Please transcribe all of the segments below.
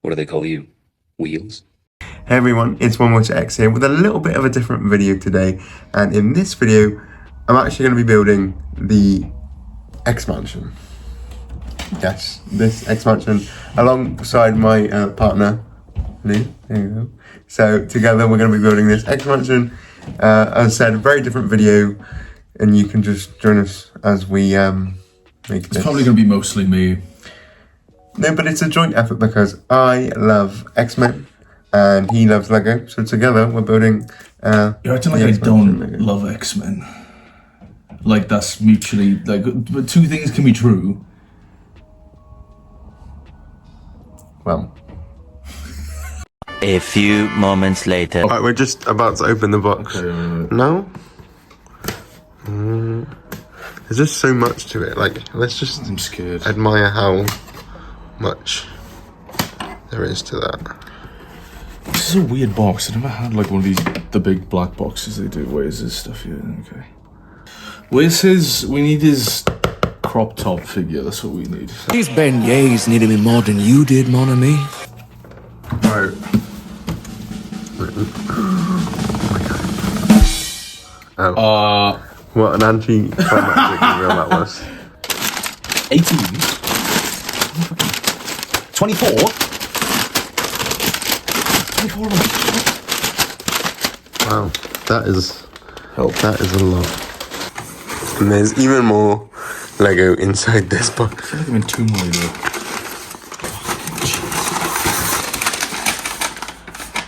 What do they call you? Wheels? Hey everyone, it's OneMoreToX here with a little bit of a different video today, and in this video I'm actually going to be building the X Mansion. Yes, this X Mansion alongside my partner Lou. There you go. So together we're going to be building this X Mansion. As I said, a very different video, and you can just join us as we make this. It's probably going to be mostly me. No, but it's a joint effort because I love X-Men and he loves Lego, so together we're building You're acting like I don't love X-Men. Like that's mutually, like, but two things can be true. Well, a few moments later. alright, we're just about to open the box. Okay. No? There's just so much to it, like, let's just I'm scared. admire how much there is to that. This is a weird box. I never had like one of these, the big black boxes they do. Where's his stuff here? Okay. Where's his, we need his crop top figure. That's what we need. These beignets needed me more than you did, mon ami. Alright. Oh. What an anti-climactic reveal that was. 18. 24? 24 of Wow, that is a lot. And there's even more Lego inside this box. I feel like I'm in Tomb Raider.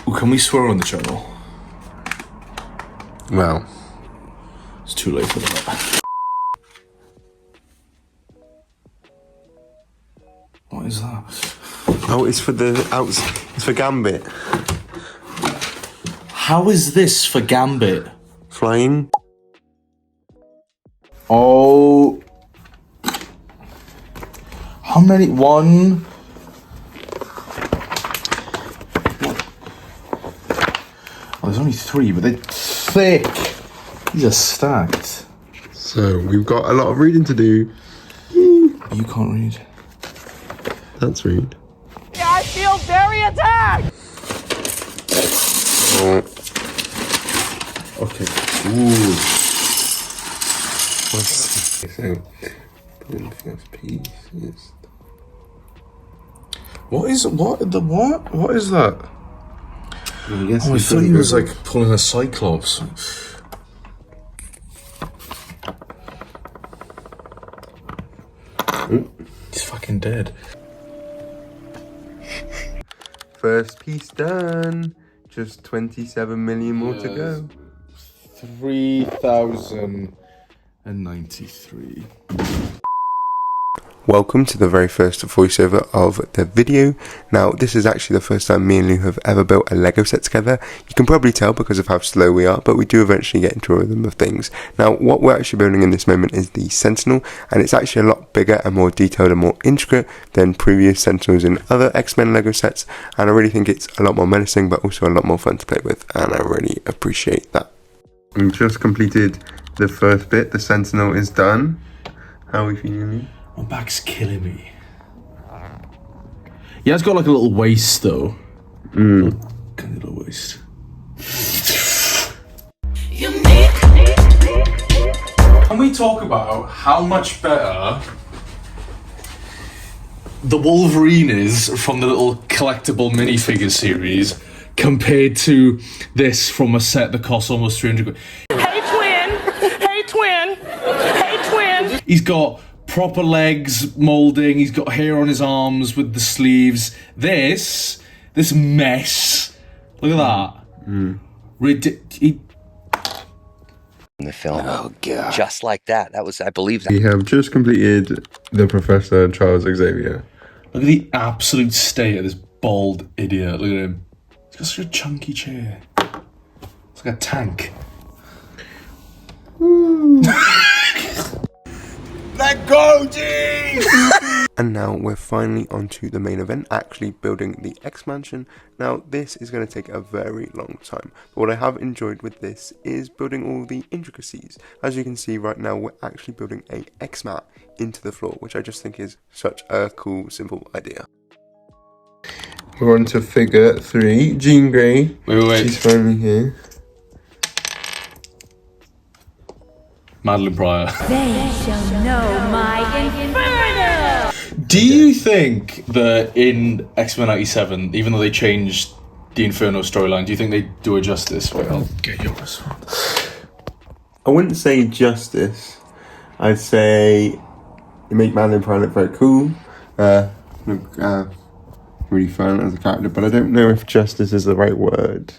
Ooh, can we swear on the channel? Well, It's too late for that. What is that? oh, it's for it's for Gambit. How is this for Gambit? Flying. Oh. How many? One. Oh, there's only 3, but they're thick. These are stacked. So we've got a lot of reading to do. You can't read. That's read. I feel very attacked! Oh, Okay. Ooh. so the first piece is. What is what? What is that? I guess Oh, I thought he was like pulling a Cyclops. He's fucking dead. First piece done. Just 27 million more to go. 3,093. Welcome to the very first voiceover of the video. Now, this is actually the first time me and Lou have ever built a Lego set together. You can probably tell because of how slow we are, but we do eventually get into a rhythm of things. Now, what we're actually building in this moment is the Sentinel, and it's actually a lot bigger and more detailed and more intricate than previous Sentinels in other X-Men Lego sets, and I really think it's a lot more menacing, but also a lot more fun to play with, and I really appreciate that. We've just completed the first bit. The Sentinel is done. How are we feeling? My back's killing me. Yeah, it's got like a little waist though. Little waist. Can we talk about how much better the Wolverine is from the little collectible minifigure series compared to this from a set that costs almost 300 quid? Hey twin! Hey twin! Hey twin! He's got proper legs molding, he's got hair on his arms with the sleeves. This mess. Look at that. In the film. Oh, God. Just like that. That was, I believe that. We have just completed the Professor Charles Xavier. Look at the absolute state of this bald idiot. Look at him. He's got such a chunky chair. It's like a tank. Let go, G! And now we're finally onto the main event, actually building the X Mansion. Now this is going to take a very long time, but what I have enjoyed with this is building all the intricacies. As you can see right now, we're actually building a X mat into the floor, which I just think is such a cool, simple idea. We're on to figure 3. Jean Grey. Wait. She's finally here. Madeline Pryor. They shall know my inferno! Do you think that in X-Men 97, even though they changed the Inferno storyline, do you think they do it justice? Wait, I'll get yours. I wouldn't say justice. I'd say you make Madeline Pryor look very cool. Really fun as a character, but I don't know if justice is the right word.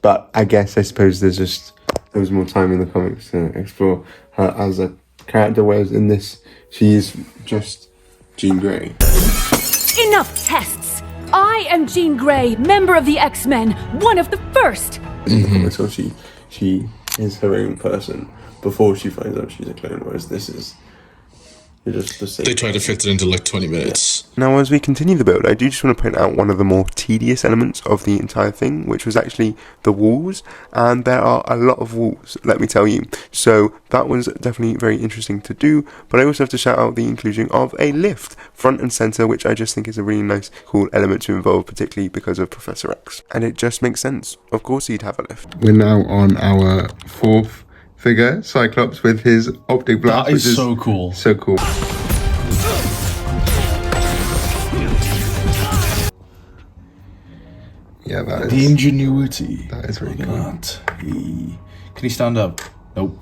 But I suppose there was more time in the comics to explore her as a character, whereas in this, she is just Jean Grey. Enough tests! I am Jean Grey, member of the X-Men, one of the first! In the comics, so she is her own person before she finds out she's a clone, whereas this is just the same. They tried to fit it into like 20 minutes. Now, as we continue the build, I do just want to point out one of the more tedious elements of the entire thing, which was actually the walls, and there are a lot of walls, let me tell you. So that was definitely very interesting to do, but I also have to shout out the inclusion of a lift, front and centre, which I just think is a really nice, cool element to involve, particularly because of Professor X. And it just makes sense. Of course he'd have a lift. We're now on our 4th figure, Cyclops, with his optic blast. That is so cool. So cool. Yeah, that is... The ingenuity. That is really Look cool. at that. Can he stand up? Nope.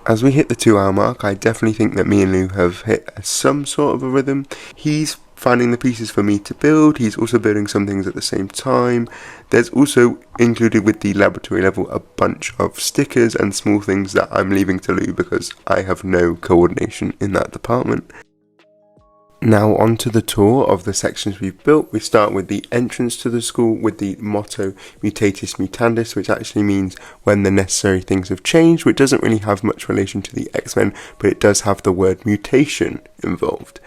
As we hit the 2-hour mark, I definitely think that me and Lou have hit some sort of a rhythm. He's finding the pieces for me to build. He's also building some things at the same time. There's also included with the laboratory level a bunch of stickers and small things that I'm leaving to Lou because I have no coordination in that department. Now on to the tour of the sections we've built. We start with the entrance to the school with the motto Mutatis Mutandis, which actually means when the necessary things have changed, which doesn't really have much relation to the X-Men, but it does have the word mutation involved.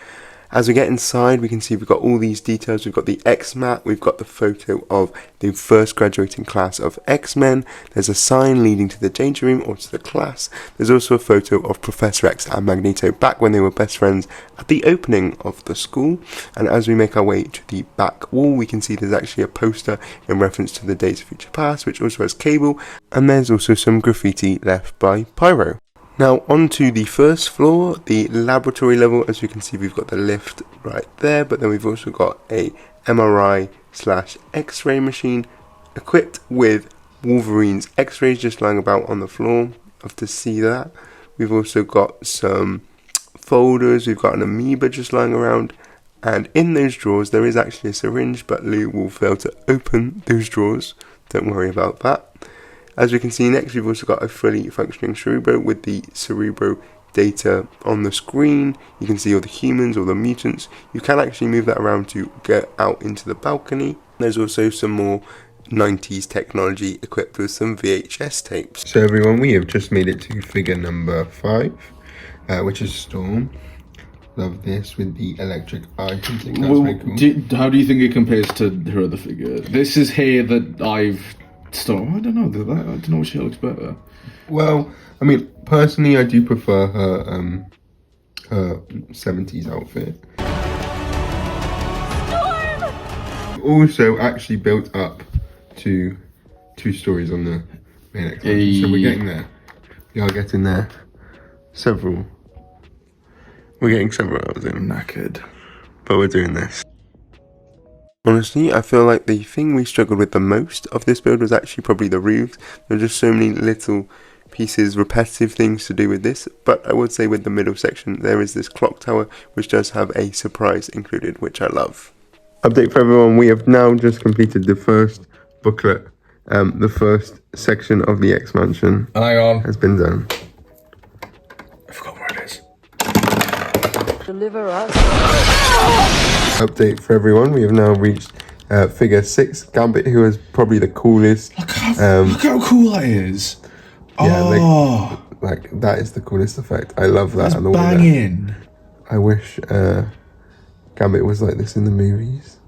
As we get inside, we can see we've got all these details. We've got the X-Mat, we've got the photo of the first graduating class of X-Men. There's a sign leading to the Danger Room or to the class. There's also a photo of Professor X and Magneto back when they were best friends at the opening of the school. And as we make our way to the back wall, we can see there's actually a poster in reference to the Days of Future Past, which also has Cable. And there's also some graffiti left by Pyro. Now onto the first floor, the laboratory level. As you can see, we've got the lift right there, but then we've also got a MRI/X-ray machine equipped with Wolverine's X-rays just lying about on the floor. Love to see that. We've also got some folders, we've got an amoeba just lying around, and in those drawers there is actually a syringe, but Lou will fail to open those drawers. Don't worry about that. As we can see next, we've also got a fully functioning Cerebro with the Cerebro data on the screen. You can see all the humans, all the mutants. You can actually move that around to get out into the balcony. There's also some more 90s technology equipped with some VHS tapes. So everyone, we have just made it to figure number 5, which is Storm. Love this with the electric eye. That's very cool. How do you think it compares to her other figure? This is hair that I've... Storm, I don't know. I don't know if she looks better. Well, I mean, personally, I do prefer her 70s outfit. Also, actually built up to 2 stories on the main expansion, so we're getting there. We are getting there. We're getting several hours in. Knackered. But we're doing this. Honestly, I feel like the thing we struggled with the most of this build was actually probably the roofs. There were just so many little pieces, repetitive things to do with this, but I would say with the middle section there is this clock tower which does have a surprise included, which I love. Update for everyone, we have now just completed the first booklet. The first section of the X-Mansion has been done. I forgot where it is. Deliver us. Update for everyone, we have now reached figure 6, Gambit, who is probably the coolest. Look how cool that is. Yeah, like that is the coolest effect. I love that. That's banging. I wish Gambit was like this in the movies.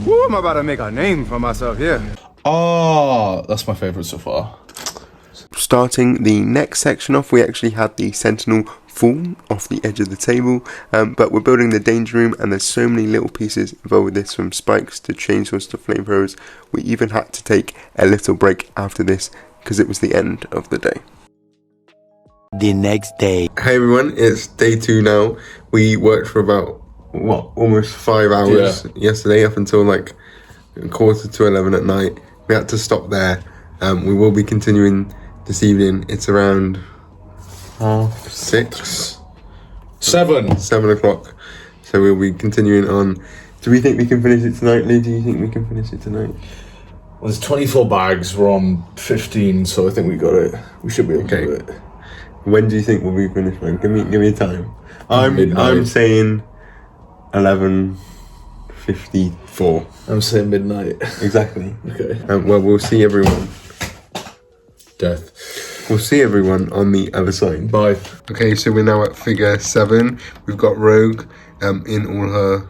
Woo, I'm about to make a name for myself here. Oh, that's my favourite so far. Starting the next section off, we actually had the Sentinel fall off the edge of the table, but we're building the danger room, and there's so many little pieces involved with this, from spikes to chainsaws to flamethrowers. We even had to take a little break after this because it was the end of the day. The next day. Hey everyone, it's day 2 now. We worked for about, almost 5 hours yesterday, up until like 11:15 at night. We had to stop there. We will be continuing this evening. It's around 6? 7 o'clock. So we'll be continuing on. Do we think we can finish it tonight, Lee? Do you think we can finish it tonight? Well, there's 24 bags. We're on 15, so I think we got it. We should be able to do it. When do you think we'll be finished, man? Give me a time. I'm saying 11:54. I'm saying midnight. Exactly. Okay. Well, we'll see everyone. Death. We'll see everyone on the other side. Bye. Okay, so we're now at figure 7. We've got Rogue in all her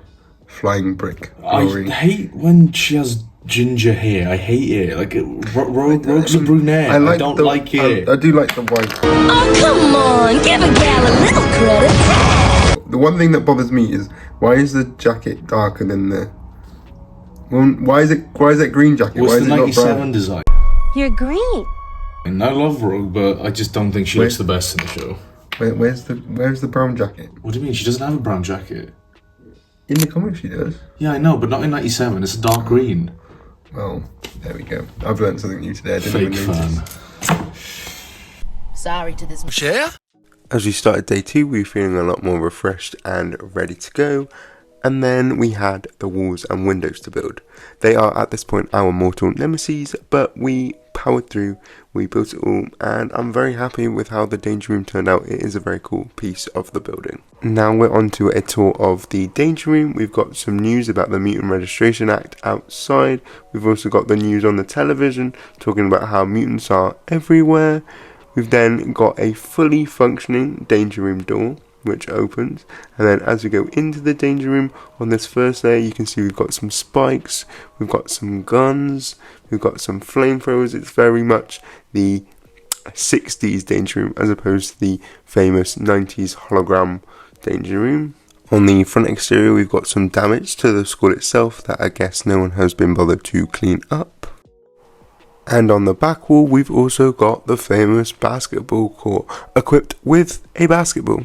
flying brick glory. I hate when she has ginger hair. I hate it. Like, Rogue's a brunette. I don't like it. I do like the white. Oh, come on. Give a gal a little credit. The one thing that bothers me is, why is the jacket darker than the... Well, why is it green jacket? What's why is the it 97 not brown? design? You're green. And I love Rogue, but I just don't think she looks the best in the show. Where's the brown jacket? What do you mean? She doesn't have a brown jacket. In the comics she does. Yeah, I know, but not in 97. It's a dark green. Well, there we go. I've learned something new today. I didn't Fake even notice. fan. Sorry to this. As we started day 2, we were feeling a lot more refreshed and ready to go. And then we had the walls and windows to build. They are at this point our mortal nemesis, but we powered through, we built it all, and I'm very happy with how the danger room turned out. It is a very cool piece of the building. Now we're on to a tour of the danger room. We've got some news about the Mutant Registration Act outside. We've also got the news on the television talking about how mutants are everywhere. We've then got a fully functioning danger room door, which opens, and then as we go into the danger room, on this first layer you can see we've got some spikes, we've got some guns, we've got some flamethrowers. It's very much the 60s danger room as opposed to the famous 90s hologram danger room. On the front exterior we've got some damage to the school itself that I guess no one has been bothered to clean up. And on the back wall we've also got the famous basketball court equipped with a basketball.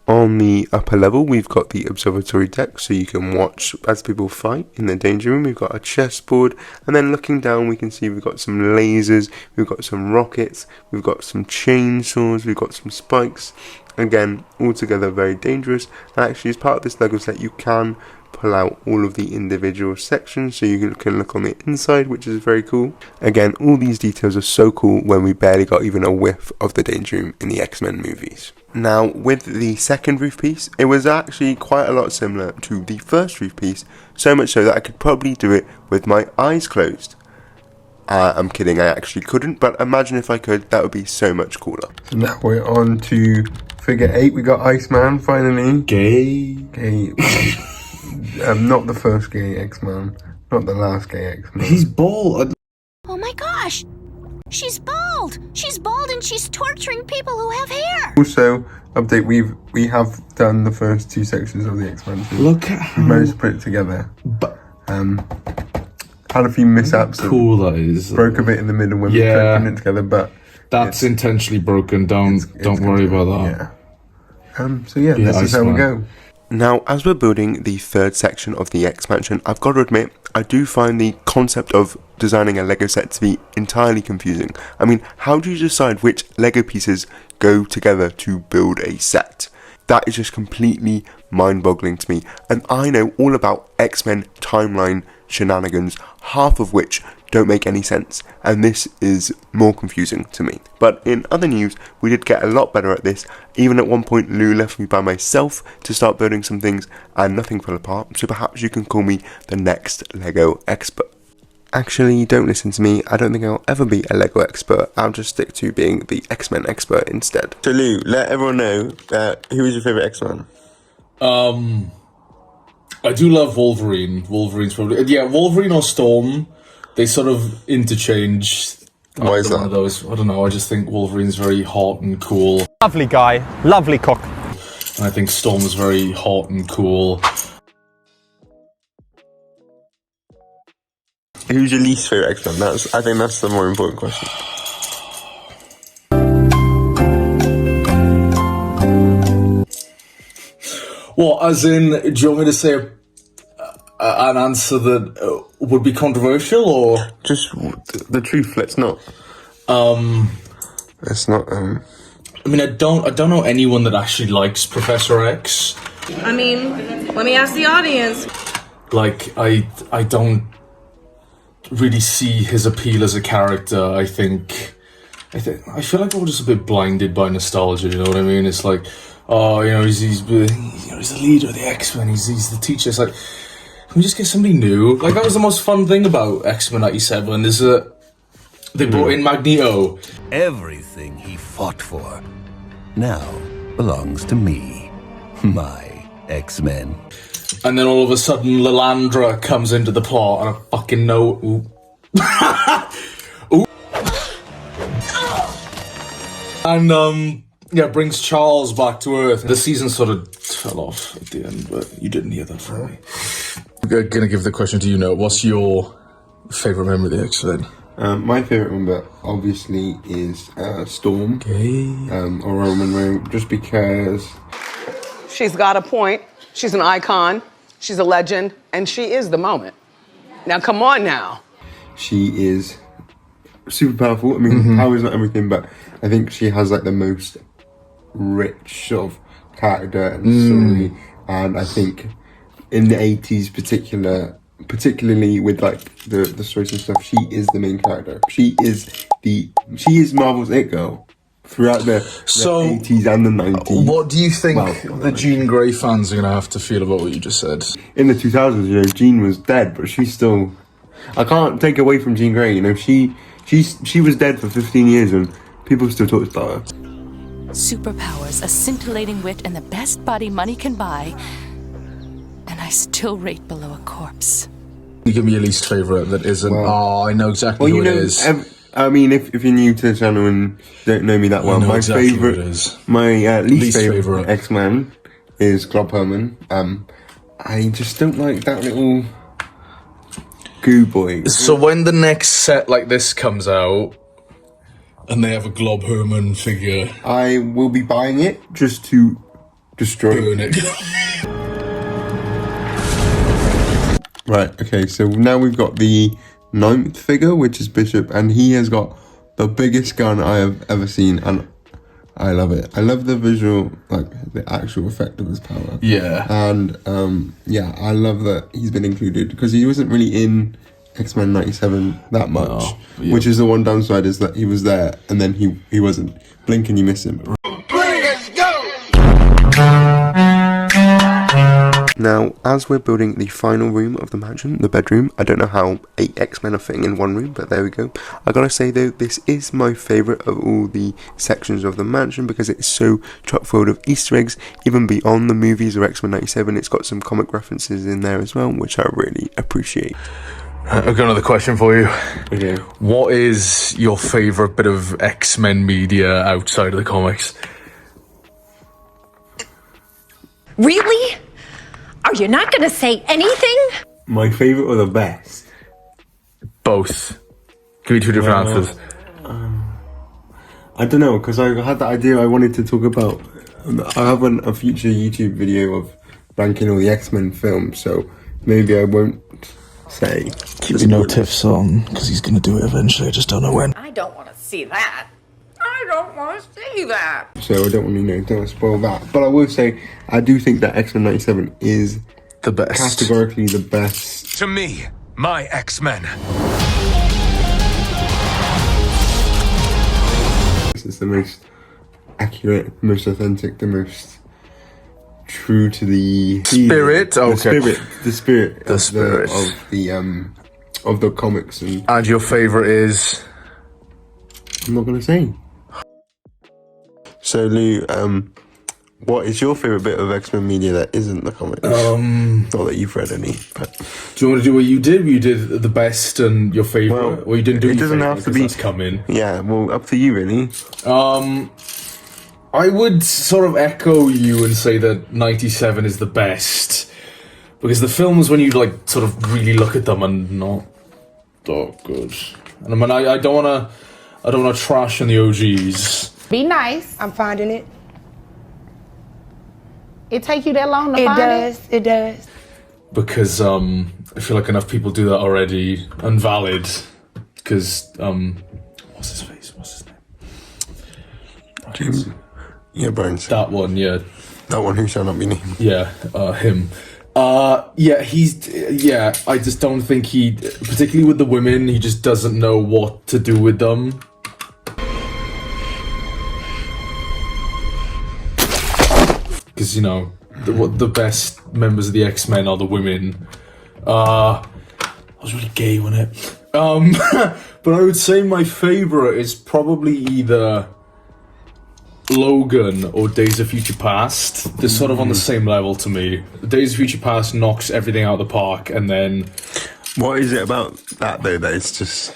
On the upper level we've got the observatory deck, so you can watch as people fight in the danger room. We've got a chessboard, and then looking down we can see we've got some lasers, we've got some rockets, we've got some chainsaws, we've got some spikes. Again, altogether very dangerous. And actually as part of this Lego set you can pull out all of the individual sections so you can look on the inside, which is very cool. Again, all these details are so cool when we barely got even a whiff of the danger room in the X-Men movies. Now with the second roof piece, it was actually quite a lot similar to the first roof piece, so much so that I could probably do it with my eyes closed. I'm kidding, I actually couldn't, but imagine if I could, that would be so much cooler. So now we're on to figure 8, we got Iceman finally. Gay. Not the first gay X-Man, not the last gay X-Man. He's bald. Oh my gosh. She's bald. She's bald and she's torturing people who have hair. Also, update, we have done the first 2 sections of the X-Men. Look at how... We managed to put it together. But... had a few mishaps. Cool that is. Broke a bit in the middle when we tried putting it together, but... That's intentionally broken. Don't worry about that. Yeah. So yeah, this is how we go. Now, as we're building the third section of the X-Mansion, I've got to admit, I do find the concept of designing a Lego set to be entirely confusing. I mean, how do you decide which Lego pieces go together to build a set? That is just completely mind-boggling to me. And I know all about X-Men timeline shenanigans, half of which don't make any sense, and this is more confusing to me. But in other news, we did get a lot better at this. Even at one point Lou left me by myself to start building some things and nothing fell apart, so perhaps you can call me the next Lego expert. Actually, don't listen to me, I don't think I'll ever be a Lego expert, I'll just stick to being the X-Men expert instead. So Lou, let everyone know, who is your favourite X-Man? I do love Wolverine. Wolverine's probably... Yeah, Wolverine or Storm. They sort of interchange. Why is that? One of those. I don't know, I just think Wolverine's very hot and cool. Lovely guy, lovely cook. And I think Storm is very hot and cool. Who's your least favourite X-Men? I think that's the more important question. What, as in, do you want me to say an answer that would be controversial, or just the truth? Let's not. Let's not. I mean, I don't know anyone that actually likes Professor X. I mean, let me ask the audience. Like, I don't really see his appeal as a character. I feel like we're just a bit blinded by nostalgia. You know what I mean? It's like, oh, you know, he's the leader of the X-Men. He's the teacher. It's like, can we just get somebody new? Like, that was the most fun thing about X-Men '97. Is that they brought in Magneto. Everything he fought for now belongs to me, my X-Men. And then all of a sudden, Lilandra comes into the plot, and I fucking know. Ooh. Ooh. And yeah, brings Charles back to Earth. The season sort of fell off at the end, but you didn't hear that from me. I'm gonna give the question to you now. What's your favourite member of the X-Men? My favourite member, obviously, is Storm. Or Roman Reigns, just because... She's got a point. She's an icon. She's a legend. And she is the moment. Now, come on now. She is super powerful. I mean, power is not everything, but I think she has, like, the most rich sort of character and story. And I think in the 80s particularly with like the stories and stuff, she is the main character. She is Marvel's It Girl throughout the 80s and the 90s. What do you think the Jean Grey fans are going to have to feel about what you just said? In the 2000s, you know, Jean was dead, but she's still... I can't take away from Jean Grey, you know, she was dead for 15 years and people still talk about her. Superpowers, a scintillating wit, and the best body money can buy. And I still rate below a corpse. You give me your least favourite that isn't. I know exactly who it is. I mean, if you're new to the channel and don't know me that well, my exactly favourite, my least favourite X-Man is Glob Herman. I just don't like that little goo boy. So when the next set like this comes out, and they have a Glob Herman figure, I will be buying it just to destroy it. Right, okay, so now we've got the 9th figure, which is Bishop, and he has got the biggest gun I have ever seen, and I love it. I love the visual, like, the actual effect of his power. Yeah. And, yeah, I love that he's been included, because he wasn't really in X-Men '97 that much, which is the one downside, is that he was there, and then he wasn't. Blink and you miss him. Now, as we're building the final room of the mansion, the bedroom, I don't know how 8 X-Men are fitting in one room, but there we go. I gotta say though, this is my favourite of all the sections of the mansion because it's so chock full of Easter eggs, even beyond the movies or X-Men '97. It's got some comic references in there as well, which I really appreciate. I've got another question for you. Okay. What is your favourite bit of X-Men media outside of the comics? Really? Are you not going to say anything? My favourite or the best? Both. Give me two different answers. I don't know, because I had that idea I wanted to talk about. I have a future YouTube video of ranking all the X-Men films, so maybe I won't say. Keep your no tips on, because he's going to do it eventually, I just don't know when. I don't want to see that. I don't want to see that. So I don't want to, don't spoil that. But I will say, I do think that X-Men '97 is the best. Categorically the best. To me, my X-Men. This is the most accurate, the most authentic, the most true to the spirit. The spirit of the comics. And your favourite is? I'm not gonna say. So Lou, what is your favourite bit of X-Men media that isn't the comics? Not that you've read any, but... Do you want to do what you did? You did the best and your favourite? Well, you didn't do it doesn't have to be... That's coming. Yeah, well, up to you, really. I would sort of echo you and say that 97 is the best. Because the films, when you like sort of really look at them, are not that good. And I mean, I don't wanna trash on the OGs. Be nice. I'm finding it. It take you that long to find it? It does. Because I feel like enough people do that already, and valid. Because what's his face? What's his name? Jim. Yeah, Burns. That one, yeah. That one who shall not be named. Yeah, him. Yeah, I just don't think he, particularly with the women, he just doesn't know what to do with them. Because, you know, the best members of the X-Men are the women. I was really gay, wasn't it? But I would say my favourite is probably either Logan or Days of Future Past. They're sort of on the same level to me. Days of Future Past knocks everything out of the park, and then... What is it about that, though, that it's just...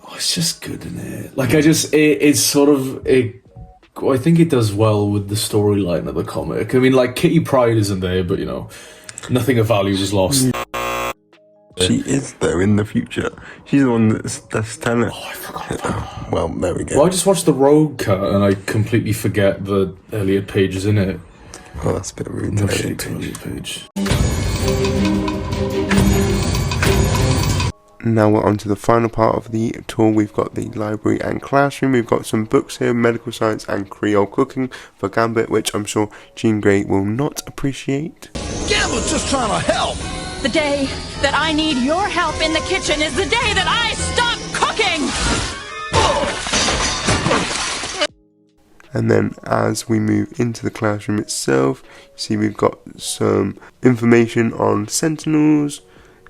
Oh, it's just good, isn't it? Like, it's sort of... I think it does well with the storyline of the comic. I mean, like, Kitty Pryde isn't there, but, you know, nothing of value was lost. She is, though, in the future. She's the one that's telling it. Oh, I forgot. Well, there we go. Well, I just watched the Rogue cut, and I completely forget the Elliot Page is in it. Oh, that's a bit rude. No shade to Elliot Page. Now we're on to the final part of the tour. We've got the library and classroom. We've got some books here, medical science and Creole cooking for Gambit, which I'm sure Jean Grey will not appreciate. Gambit's just trying to help. The day that I need your help in the kitchen is the day that I stop cooking! And then as we move into the classroom itself, you see we've got some information on Sentinels.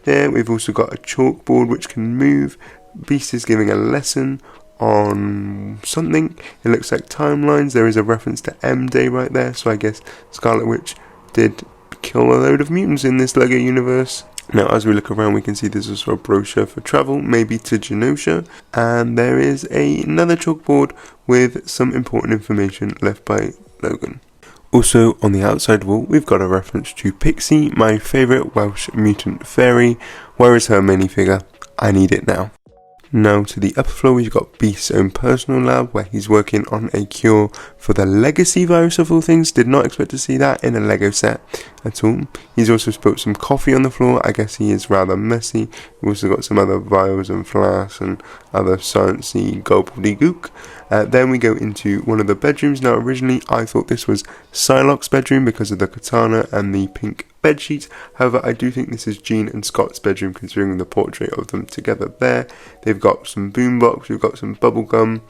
There we've also got a chalkboard which can move. Beast is giving a lesson on something. It looks like timelines. There is a reference to M-Day right there, so I guess Scarlet Witch did kill a load of mutants in this LEGO universe. Now as we look around, we can see there's also a brochure for travel, maybe to Genosha, and there is another chalkboard with some important information left by Logan. Also on the outside wall we've got a reference to Pixie, my favourite Welsh mutant fairy. Where is her minifigure? I need it now. Now to the upper floor we've got Beast's own personal lab where he's working on a cure for the legacy virus of all things. Did not expect to see that in a LEGO set at all. He's also spilt some coffee on the floor. I guess he is rather messy. We've also got some other vials and flasks and other sciencey gobbledygook. Then we go into one of the bedrooms. Now originally I thought this was Psylocke's bedroom because of the katana and the pink bedsheet. However, I do think this is Jean and Scott's bedroom considering the portrait of them together there. They've got some boombox, we've got some bubblegum.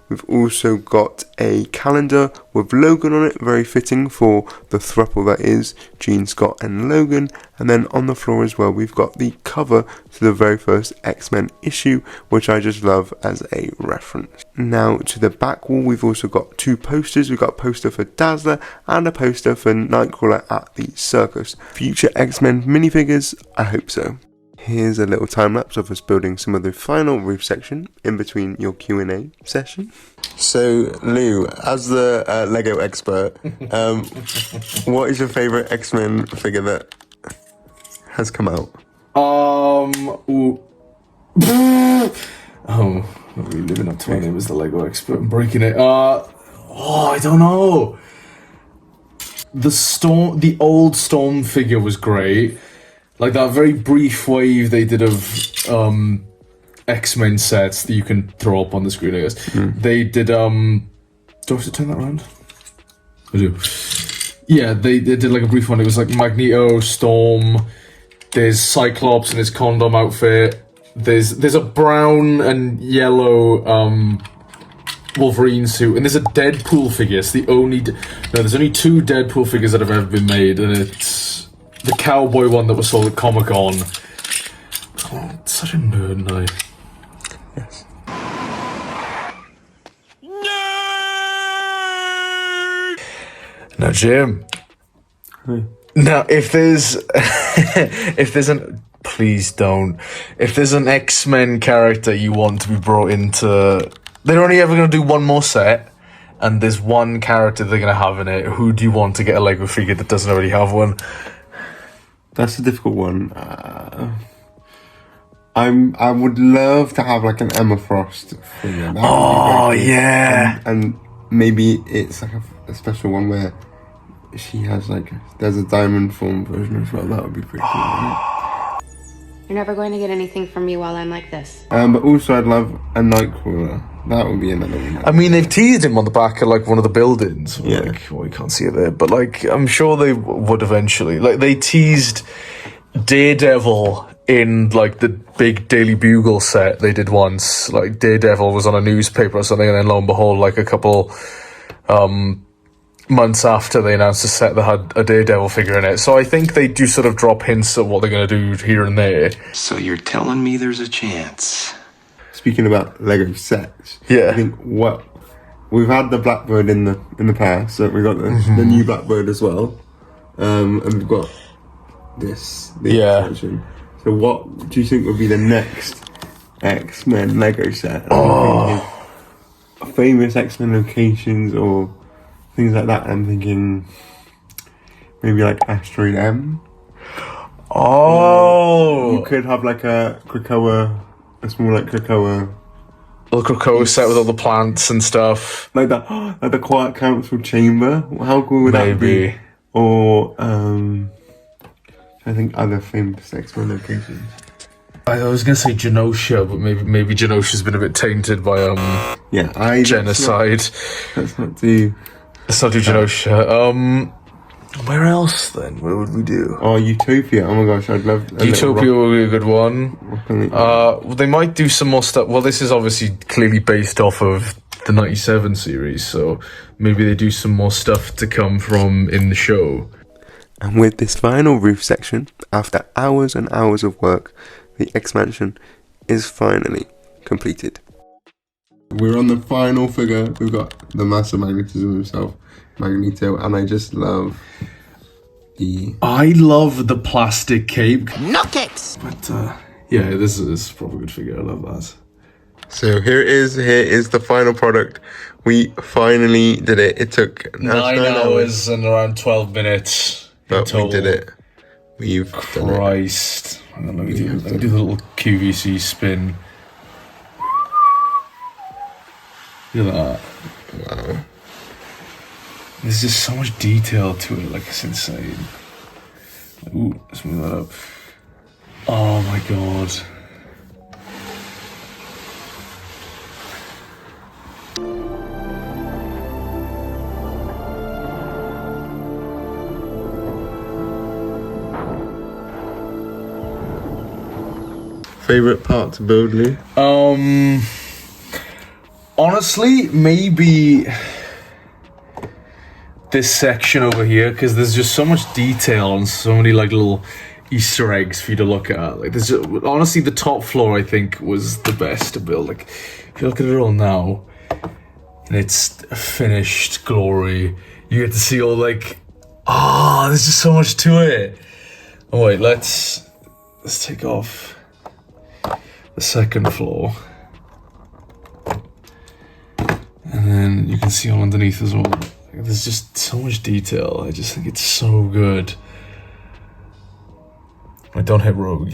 We've also got a calendar with Logan on it, very fitting for the throuple that is Jean, Scott and Logan. And then on the floor as well, we've got the cover to the very first X-Men issue, which I just love as a reference. Now to the back wall, we've also got two posters. We've got a poster for Dazzler and a poster for Nightcrawler at the circus. Future X-Men minifigures? I hope so. Here's a little time lapse of us building some of the final roof section in between your Q&A session. So, Lou, as the LEGO expert, what is your favourite X-Men figure that has come out? Oh, not really living up to my name as the LEGO expert and breaking it. I don't know. The old Storm figure was great. Like that very brief wave they did of X-Men sets that you can throw up on the screen, I guess. They did, do I have to turn that around? I do. Yeah, they did like a brief one. It was like Magneto, Storm, there's Cyclops in his condom outfit, there's a brown and yellow Wolverine suit, and there's a Deadpool figure. It's the only, there's only two Deadpool figures that have ever been made, and it's the cowboy one that was sold at Comic-Con. Oh, such a nerd night. Yes. Now, Jim. Now, if there's please don't. If there's an X-Men character you want to be brought into, they're only ever going to do one more set. and there's one character they're going to have in it, who do you want to get a Lego figure that doesn't already have one? That's a difficult one. I would love to have like an Emma Frost figure. Oh yeah, and maybe it's like a special one where she has like there's a diamond form version as well. That would be pretty cool. You're never going to get anything from me while I'm like this. But also I'd love a Nightcrawler. That would be another one. I mean, they've teased him on the back of like one of the buildings. Yeah. Like, well, you can't see it there, but like I'm sure they would eventually. Like they teased Daredevil in like the big Daily Bugle set they did once. Like Daredevil was on a newspaper or something, and then lo and behold, like a couple months after they announced the set that had a Daredevil figure in it. So I think they do sort of drop hints at what they're going to do here and there. So you're telling me there's a chance? Speaking about Lego sets, yeah, I think what we've had the Blackbird in the past, so we got the new Blackbird as well, and we've got the expansion. So what do you think would be the next X-Men Lego set? Famous X-Men locations or things like that. I'm thinking maybe like Asteroid M. Oh, you could have like a Krakoa, a small like Krakoa. Little Krakoa set with all the plants and stuff. Like that, like the Quiet Council chamber. How cool would that be? Or I think other famous X-Men locations. I was gonna say Genosha, but maybe Genosha's been a bit tainted by genocide. Let's not do Genosha. Where else then? Where would we do? Oh, Utopia. Oh my gosh, I'd love Utopia would be a good one. They might do some more stuff. Well, this is obviously clearly based off of the 97 series, so maybe they do some more stuff to come from in the show. And with this final roof section, after hours and hours of work, the expansion is finally completed. We're on the final figure. We've got the Master Magnetism himself, Magneto, and I just love I love the plastic cape. Knuckles! But yeah, this is probably a good figure. I love that. So here is the final product. We finally did it. It took 9 hours and around 12 minutes. But we did it. We've done it. Christ. Let me do the little QVC spin. Look at that. Wow. There's just so much detail to it, like it's insane. Ooh, let's move that up. Oh my god. Favorite part to build, Lou? Honestly, maybe this section over here, because there's just so much detail and so many like little Easter eggs for you to look at. Like, there's honestly the top floor I think was the best to build. Like, if you look at it all now, and it's a finished glory, you get to see all like, there's just so much to it. Oh wait, let's take off the second floor, and then you can see all underneath as well. There's just so much detail. I just think it's so good. I don't hit Rogue.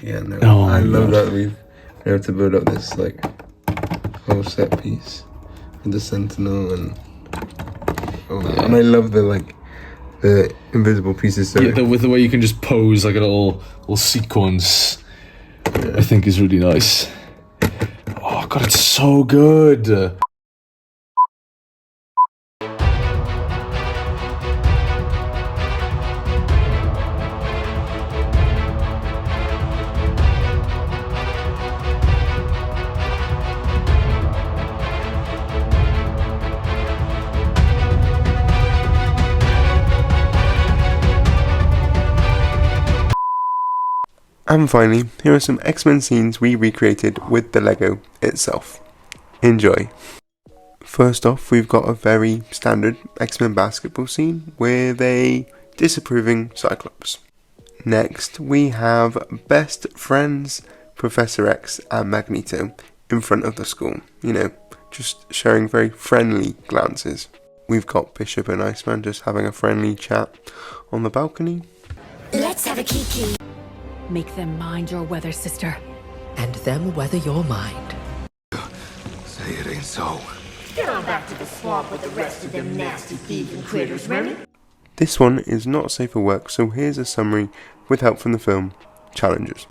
Yeah, no. I love that we've been able to build up this like whole set piece with the Sentinel and and I love the invisible pieces. So with the way you can just pose like a little sequence, I think is really nice. Oh god, it's so good. And finally, here are some X-Men scenes we recreated with the Lego itself. Enjoy. First off, we've got a very standard X-Men basketball scene with a disapproving Cyclops. Next, we have best friends, Professor X and Magneto, in front of the school, you know, just sharing very friendly glances. We've got Bishop and Iceman just having a friendly chat on the balcony. Let's have a kiki. Make them mind your weather, sister. And them weather your mind. Say it ain't so. Get on back to the swamp with the rest of them nasty thieving critters, Remy. This one is not safe for work, so here's a summary with help from the film Challengers.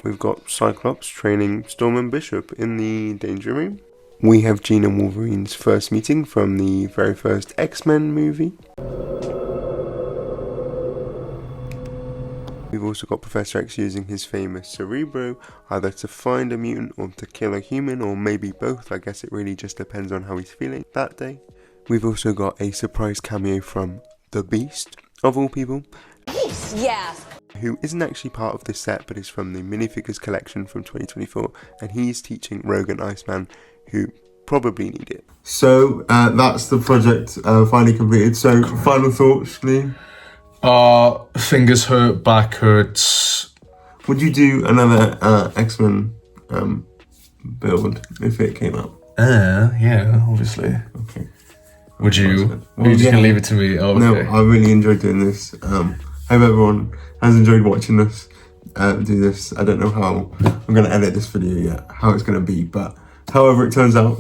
We've got Cyclops training Storm and Bishop in the Danger Room. We have Jean and Wolverine's first meeting from the very first X-Men movie. We've also got Professor X using his famous Cerebro, either to find a mutant or to kill a human, or maybe both. I guess it really just depends on how he's feeling that day. We've also got a surprise cameo from the Beast, of all people. Yeah. Who isn't actually part of this set, but is from the minifigures collection from 2024, and he's teaching Rogue and Iceman, who probably need it. So that's the project finally completed. So final thoughts, Lee? Fingers hurt, back hurts. Would you do another X-Men build if it came out? Yeah, obviously. Okay. Would you? Or are you just gonna leave it to me? Oh, okay. No, I really enjoyed doing this. Hope everyone has enjoyed watching us do this. I don't know how I'm going to edit this video yet, how it's going to be, but however it turns out,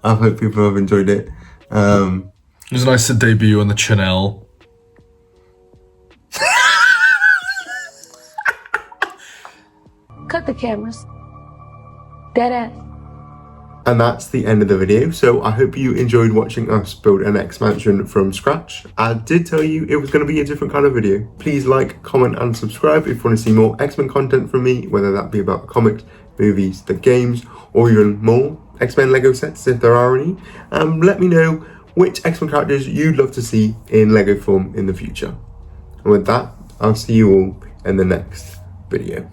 I hope people have enjoyed it. It was nice to debut on the channel. Cut the cameras. Dead ass. And that's the end of the video. So I hope you enjoyed watching us build an X-Mansion from scratch. I did tell you it was going to be a different kind of video. Please like, comment and subscribe if you want to see more X-Men content from me, whether that be about comics, movies, the games, or even more X-Men Lego sets if there are any. Let me know which X-Men characters you'd love to see in Lego form in the future. And with that, I'll see you all in the next video.